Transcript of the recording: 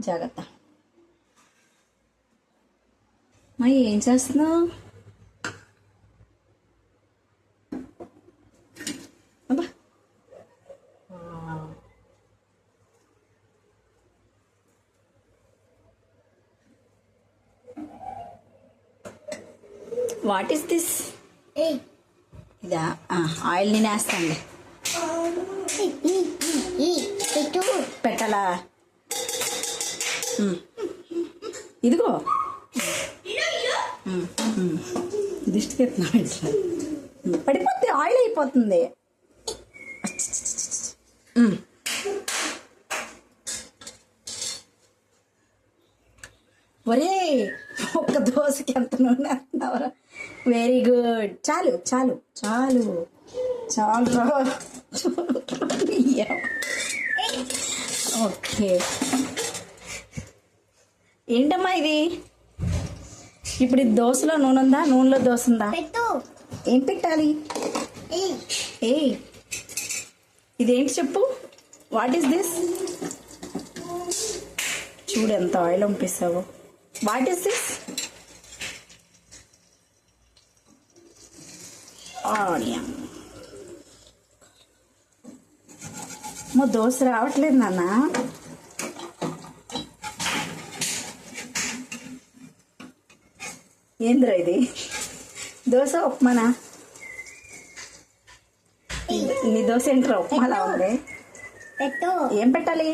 జాగ్రత్త. మా ఏం చేస్తున్నావు? అబ్బా, వాట్ ఈస్ దిస్? ఇదా? ఆయిల్ నేను వేస్తానులే. పెట్టాలా? ఇదిగో దిష్టికి ఎత్తున్నా. ఇట్లా పడిపోతే ఆయిల్ అయిపోతుంది. ఒరే, ఒక్క దోశకి ఎంత నూనె వేస్తున్నావరా? Very good. చాలు చాలు చాలు చాలు. ఓకే. ఏంటమ్మా ఇది? ఇప్పుడు ఇది దోశలో నూనె ఉందా? నూనెలో దోశ ఉందా? ఏం పెట్టాలి? ఏ ఇదేంటి చెప్పు? What is this? చూడు ఎంత ఆయిల్ పంపిస్తావు. What is this? ఆనియన్. మా దోశ రావట్లేదు నాన్న. ఏంద్రా ఇది? దోశ ఉప్మానా? నీ దోశ ఏంట్రా ఉప్మాలా ఉంది? ఏం పెట్టాలి?